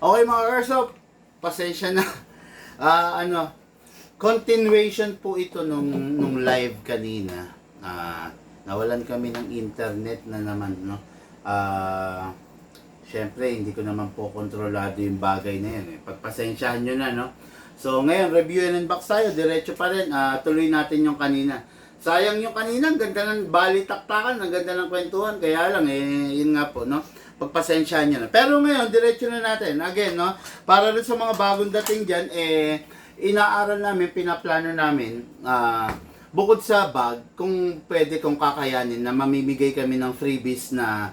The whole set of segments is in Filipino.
Okay mga Airsoft, pasensya na. Continuation po ito nung live kanina. Nawalan kami ng internet na naman, no? Syempre, hindi ko naman po kontrolado yung bagay na yan. Pagpasensyahan nyo na, no? So, ngayon, review and unbox tayo. Diretso pa rin. Tuloy natin yung kanina. Sayang yung kanina. Ang ganda ng balitaktakan. Ang ganda ng kwentuhan. Kaya lang, yun nga po, no? Pagpasensyahan nyo na. Pero ngayon, diretso na natin. Again, no? Para rin sa mga bagong dating dyan, inaaral namin, pinaplano namin, bukod sa bag, kung pwede kong kakayanin na mamimigay kami ng freebies na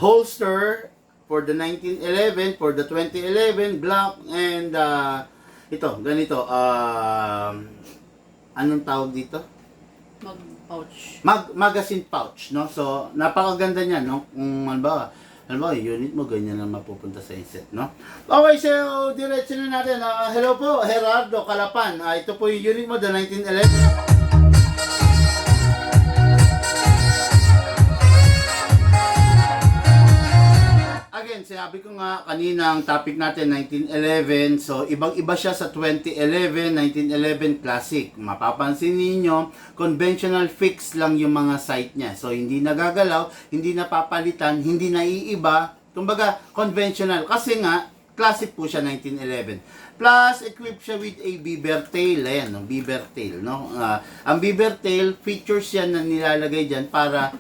holster for the 1911, for the 2011, Glock, and ito, ganito, anong tawag dito? Pouch. Magazine pouch, no? So, napakaganda niya, no? Kung halimbawa, unit mo, ganyan lang mapupunta sa inset, no? Okay, so, diretso na natin. Hello po, Gerardo Calapan. Ito po yung unit mo, the 1911. Again, sinabi ko nga kanina ang topic natin 1911. So ibang-iba siya sa 2011, 1911 Classic. Mapapansin niyo, conventional fix lang yung mga sight niya. So hindi nagagalaw, hindi napapalitan, hindi naiiba. Kumbaga, conventional kasi nga classic po siya 1911. Plus equipped siya with a beaver tail. Ayan, no? Beaver tail, no? Ang beaver tail features yan na nilalagay diyan para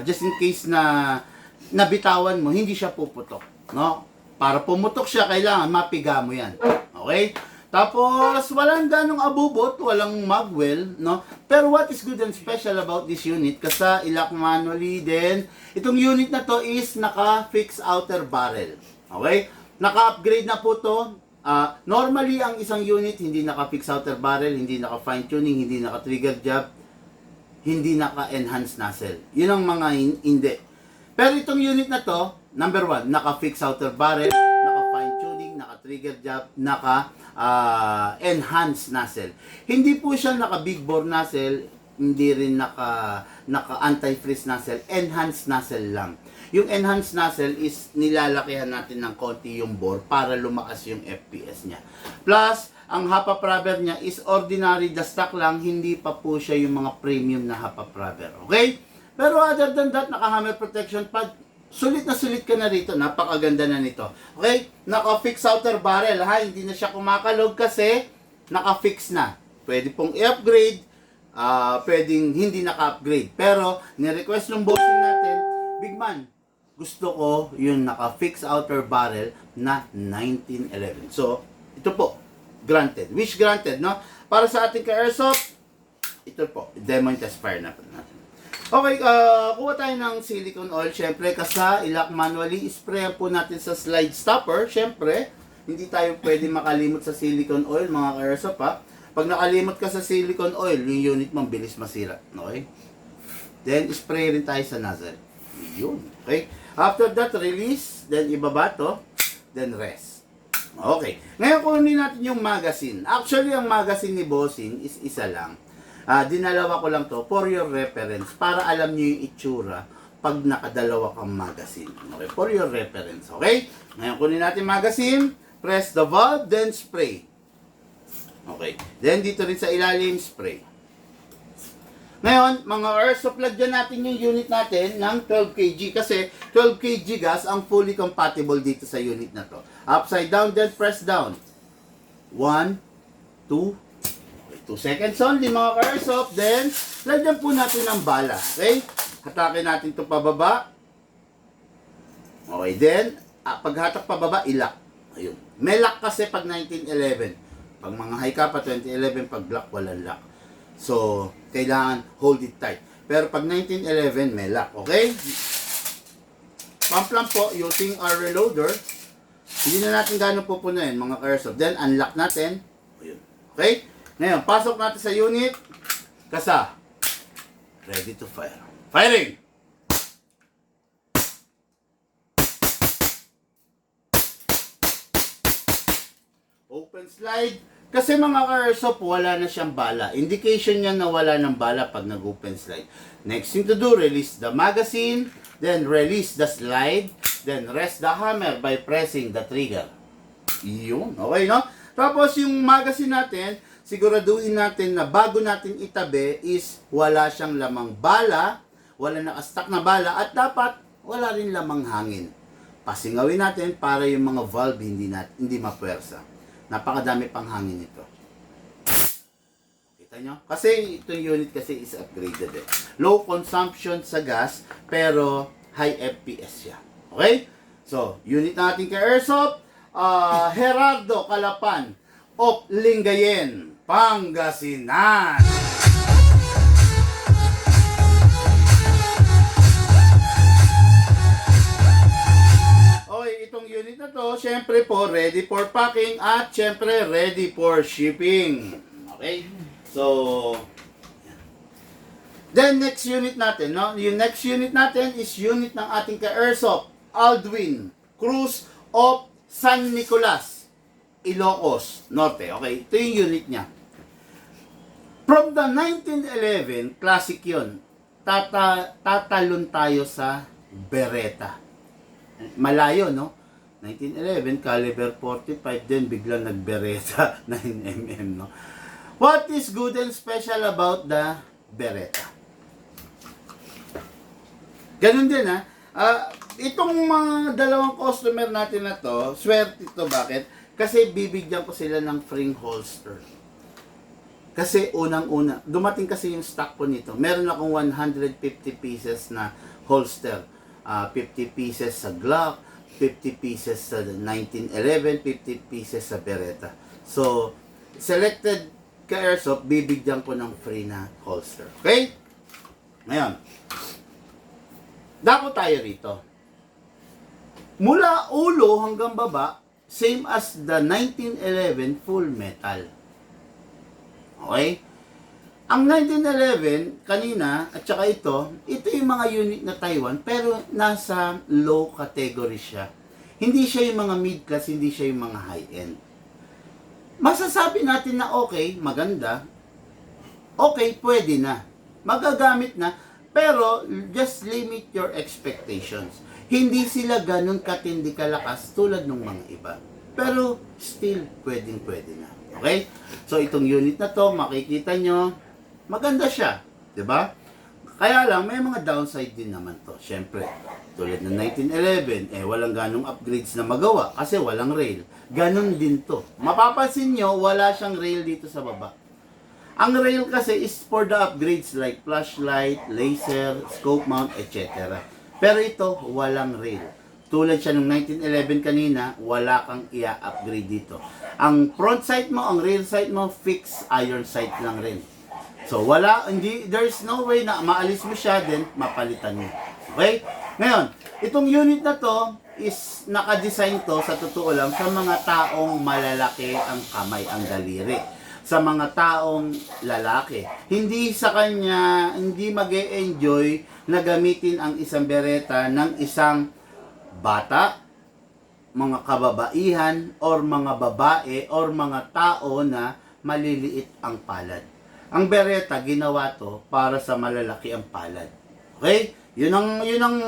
just in case na nabitawan mo, hindi siya puputok, no? Para pumutok siya, kailangan mapiga mo yan. Okay? Tapos, walang ganong abubot, walang magwell, no? Pero what is good and special about this unit, kasi ilak manually din, itong unit na to is naka-fix outer barrel. Okay? Naka-upgrade na po to. Normally, ang isang unit, hindi naka-fix outer barrel, hindi naka-fine tuning, hindi naka-trigger job, hindi naka-enhance nozzle. Yun ang mga hindi. Pero itong unit na to, number 1, naka-fix outer barrel, naka-fine tuning, naka-trigger job, naka-enhance nozzle. Hindi po siya naka-big bore nozzle, hindi rin naka-anti-freeze nozzle, enhanced nozzle lang. Yung enhanced nozzle is nilalakihan natin ng konti yung bore para lumakas yung FPS niya. Plus, ang hapa rubber niya is ordinary the stock lang, hindi pa po siya yung mga premium na hapa rubber. Okay? Pero other than that, naka-hammer protection pad. Sulit na sulit ka na rito. Napakaganda na nito. Okay? Naka-fix outer barrel. Ha? Hindi na siya kumakalog kasi naka-fix na. Pwede pong i-upgrade. Pwedeng hindi naka-upgrade. Pero, ni-request ng bossing natin, Big Man, gusto ko yung naka-fix outer barrel na 1911. So, ito po. Granted. Wish granted, no? Para sa ating ka-airsoft, ito po. Demo test fire na natin. Okay, kuha tayo ng silicone oil, syempre, kasi ilak manually, spray po natin sa slide stopper, syempre, hindi tayo pwede makalimot sa silicone oil, mga ka-airsoft, ha. Pag nakalimot ka sa silicone oil, yung unit mo bilis masira, okay? Then, spray rin tayo sa nozzle. Yun, okay? After that, release, then ibaba to, then rest. Okay. Ngayon, kunin natin yung magazine. Actually, ang magazine ni Bossing is isa lang. Dinalawa ko lang to for your reference para alam nyo yung itsura pag nakadalawa kang magazine. Okay, for your reference. Okay? Ngayon, kunin natin magazine, press the valve, then spray. Okay. Then, dito rin sa ilalim, spray. Ngayon, mga airsoft, lagyan natin yung unit natin ng 12 kg kasi 12 kg gas ang fully compatible dito sa unit na to. Upside down, then press down. 1, 2, 2 seconds only, mga ka-airsoft. Then, lagyan po natin ng bala. Okay? Hatakin natin ito pababa. Okay, then, paghatak pababa, ilak. Ayun. May lock kasi pag 1911. Pag mga high kappa, 2011, pag block, walang lock. So, kailangan hold it tight. Pero pag 1911, may lock. Okay? Pump lang po using our reloader. Hindi na natin gano'ng pupunuin, mga ka-airsoft. Then, unlock natin. Ayun. Okay? Ngayon, pasok natin sa unit. Kasa. Ready to fire. Firing! Open slide. Kasi mga ka-airsoft, wala na siyang bala. Indication niya na wala ng bala pag nag-open slide. Next thing to do, release the magazine. Then, release the slide. then rest the hammer by pressing the trigger. Yun, okay, no? Tapos yung magazine natin, siguraduhin natin na bago natin itabi is wala siyang lamang bala, wala nakastack na bala, at dapat wala rin lamang hangin. Pasingawin natin para yung mga valve hindi mapuwersa. Napakadami pang hangin ito. Kita nyo? Kasi itong unit kasi is upgraded eh. Low consumption sa gas, pero high FPS siya. Okay? So, unit natin kay Airsoft, Gerardo Calapan of Lingayen, Pangasinan. Okay, itong unit na to, syempre po, ready for packing at syempre ready for shipping. Okay? So, then next unit natin, no? Yung next unit natin is unit ng ating ka-Airsoft, Aldwin Cruz of San Nicolas, Ilocos Norte. Okay, ito yung unit niya. From the 1911, classic yun. Tatalon tayo sa Beretta. Malayo, no? 1911, caliber 45, then biglang nag-Beretta 9mm, no? What is good and special about the Beretta? Ganun din, ha? Itong mga dalawang customer natin na to, swerte ito, bakit? Kasi bibigyan ko sila ng free holster. Kasi unang-una, dumating kasi yung stock po nito. Meron akong 150 pieces na holster. 50 pieces sa Glock, 50 pieces sa 1911, 50 pieces sa Beretta. So, selected ka-Airsoft, bibigyan ko ng free na holster. Okay? Ngayon, dako tayo rito. Mula ulo hanggang baba, same as the 1911 full metal. Okay? Ang 1911, kanina, at saka ito yung mga unit na Taiwan, pero nasa low category siya. Hindi siya yung mga mid-class, hindi siya yung mga high-end. Masasabi natin na okay, maganda, okay, pwede na. Magagamit na, pero just limit your expectations. Hindi sila ganun katindi kalakas tulad ng mga iba. Pero still, pwede na. Okay? So, itong unit na to, makikita nyo, maganda siya. 'Di ba? Kaya lang, may mga downside din naman to. Siyempre, tulad ng 1911, walang ganong upgrades na magawa kasi walang rail. Ganon din to. Mapapansin nyo, wala siyang rail dito sa baba. Ang rail kasi is for the upgrades like flashlight, laser, scope mount, etc. Pero ito, walang rail. Tulad siya ng 1911 kanina, wala kang i-upgrade dito. Ang front sight mo, ang rear sight mo, fixed iron sight lang rin. So, there's no way na maalis mo siya, then mapalitan mo. Okay? Ngayon, itong unit na to is naka-design to, sa totoo lang, sa mga taong malalaki ang kamay, ang daliri. Sa mga taong lalaki. Hindi sa kanya, hindi mag-e-enjoy na gamitin ang isang Beretta ng isang bata, mga kababaihan, or mga babae, or mga tao na maliliit ang palad. Ang Beretta, ginawa to para sa malalaki ang palad. Okay? Yun ang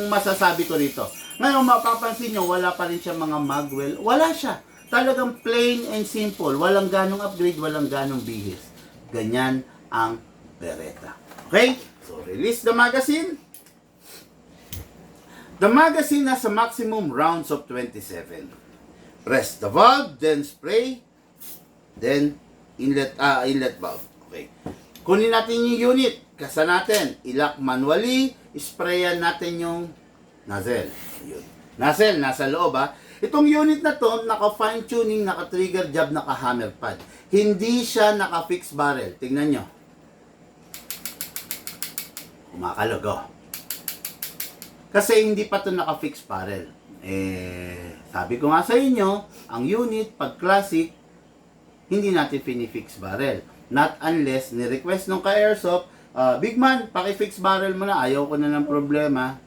masasabi ko dito. Ngayon, mapapansin nyo, wala pa rin siya mga magwell. Wala siya. Talagang plain and simple. Walang ganong upgrade, walang ganong bihis. Ganyan ang Beretta. Okay? So, release the magazine. The magazine has a maximum rounds of 27. Press the valve, then spray, then inlet valve. Okay. Kunin natin yung unit. Kasa natin. I-lock manually. Sprayan natin yung nozzle. Yun. Nozzle, nasa loob ha. Itong unit na to, naka-fine tuning, naka-trigger job, naka-hammer pad. Hindi siya naka-fix barrel. Tingnan nyo. Kumakalog oh. Kasi hindi pa to naka-fix barrel. Sabi ko nga sa inyo, ang unit, pag classic, hindi natin fini-fix barrel. Not unless ni-request nung ka-Airsoft, big man, paki-fix barrel mo na, ayaw ko na ng problema.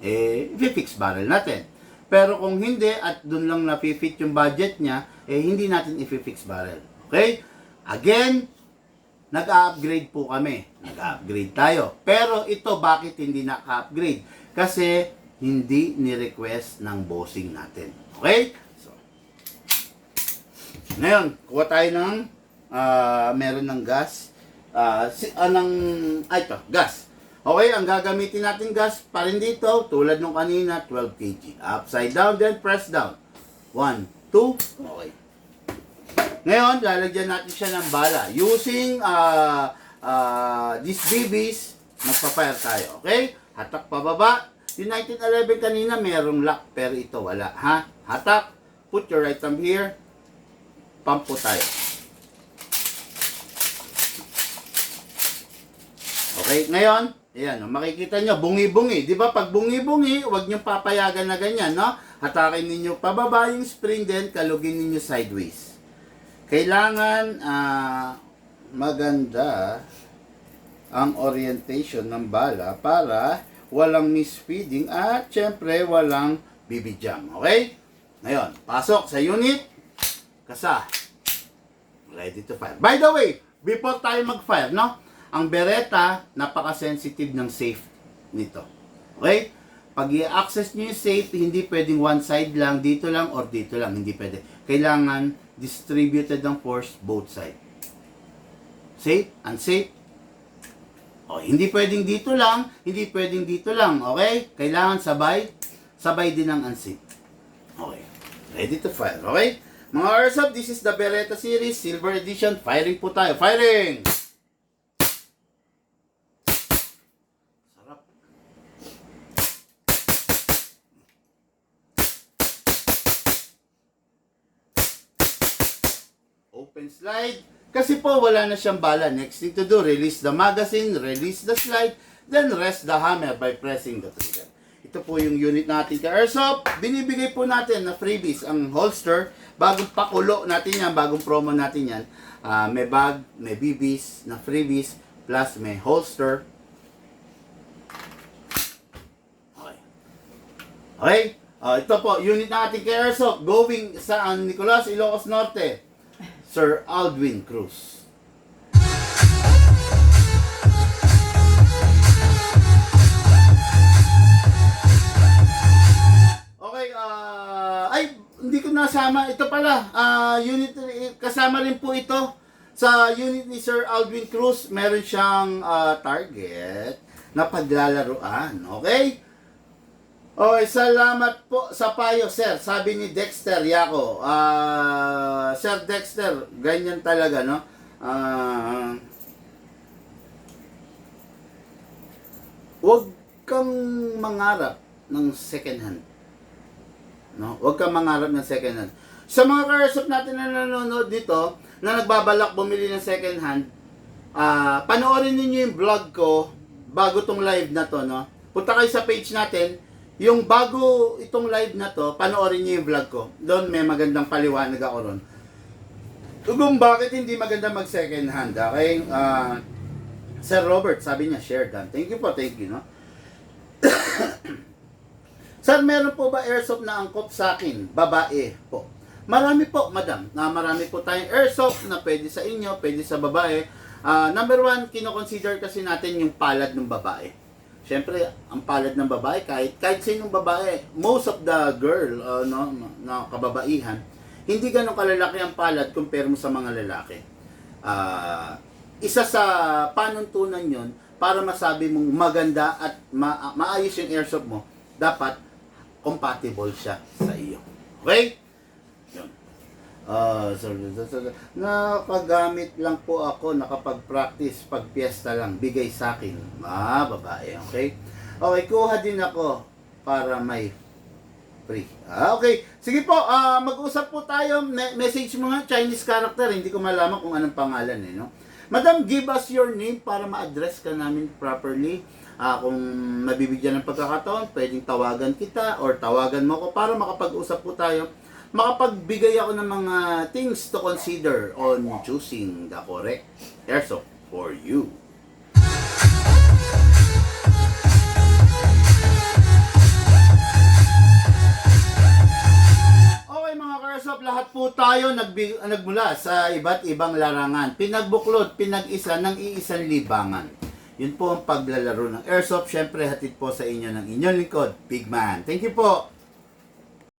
I-fix barrel natin. Pero kung hindi, at dun lang na-fit yung budget niya, hindi natin i-fix barrel. Okay? Again, nag-upgrade po kami. Nag-upgrade tayo. Pero ito, bakit hindi naka-upgrade? Kasi hindi ni-request ng bossing natin. Okay? So, ngayon, kuha tayo ng meron ng gas. Ito, gas. Okay, ang gagamitin natin gas pa rin dito, tulad nung kanina, 12 kg. Upside down, then press down. 1, 2, okay. Ngayon, lalagyan natin siya ng bala. Using these BBs, magpa-fire tayo. Okay? Hatak pababa. Yung 1911 kanina, merong lock, pero ito wala. Ha? Hatak. Put your right thumb here. Pump po tayo. Okay, ngayon, ayan, makikita nyo, bungi-bungi. Di ba, pag bungi-bungi, huwag nyo papayagan na ganyan, no? Hatakin ninyo pababa yung spring, then kalugin ninyo sideways. Kailangan maganda ang orientation ng bala para walang misfeeding at syempre walang bibijam. Okay? Ngayon, pasok sa unit. Kasa. Ready to fire. By the way, before tayo mag-fire, no? Ang Beretta, napaka-sensitive ng safe nito. Okay? Pag i-access nyo yung safe, hindi pwedeng one side lang, dito lang, or dito lang. Hindi pwede. Kailangan distributed ang force both side. Safe? Unsafe? Okay. Hindi pwedeng dito lang, hindi pwedeng dito lang. Okay? Kailangan sabay. Sabay din ang unsafe. Okay. Ready to fire. Okay? Mga Airsoft, this is the Beretta series, Silver Edition. Firing po tayo. Firing! Sarap. Open slide. Kasi po, wala na siyang bala. Next thing to do, release the magazine, release the slide, then rest the hammer by pressing the trigger. Ito po yung unit natin ka Airsoft. Binibigay po natin na freebies ang holster. Bagong pakulo natin yan, bagong promo natin yan. May bag, may BBs na freebies, plus may holster. Okay. Okay? Ito po, unit natin ka Airsoft. Going sa San Nicolas, Ilocos Norte. Sir Aldwin Cruz. Okay, hindi ko nasama. Ito pala, unit, kasama rin po ito. Sa unit ni Sir Aldwin Cruz, meron siyang target na paglalaruan. Okay? Okay, salamat po sa payo, sir. Sabi ni Dexter Yako. Sir Dexter, ganyan talaga, no? Huwag kang mangarap ng second hand. No? Huwag kang mangarap ng second hand. Sa mga ka-Airsoft natin na nanonood dito, na nagbabalak bumili ng second hand, panoorin niyo yung vlog ko bago tong live na to, no? Punta kayo sa page natin. Yung bago itong live na to, panoorin niyo yung vlog ko. Doon may magandang paliwanag ako ron. Kung bakit hindi maganda mag second hand, okay? Sir Robert, sabi niya, share done. Thank you po, thank you, no? Sir, meron po ba airsoft na angkop sa akin? Babae po. Marami po, madam. Marami po tayong airsoft na pwede sa inyo, pwede sa babae. Number one, kino-consider kasi natin yung palad ng babae. Siyempre, ang palad ng babae, kahit sinong babae, most of the girl, na kababaihan, hindi ganun kalalaki ang palad compare mo sa mga lalaki. Isa sa panuntunan yon para masabi mong maganda at maayos yung airsoft mo, dapat compatible siya sa iyo. Okay? Yun. Nakagamit lang po ako, nakapag-practice, pag piyesta lang, bigay sa akin. Babae, okay? Okay, kuha din ako para may free. Okay, sige po, mag-usap po tayo. Message mo nga, Chinese character, hindi ko malaman kung anong pangalan no? Madam, give us your name para ma-address ka namin properly. Kung nabibigyan ng pagkakataon, pwedeng tawagan kita or tawagan mo ko para makapag-usap po tayo. Makapagbigay ako ng mga things to consider on choosing the correct airsoft for you. Okay mga ka-airsoft, lahat po tayo nagmula sa iba't ibang larangan. Pinagbuklod, pinag-isa ng iisang libangan. Yun po ang paglalaro ng airsoft. Syempre, hatid po sa inyo ng inyong lingkod, Big Man. Thank you po!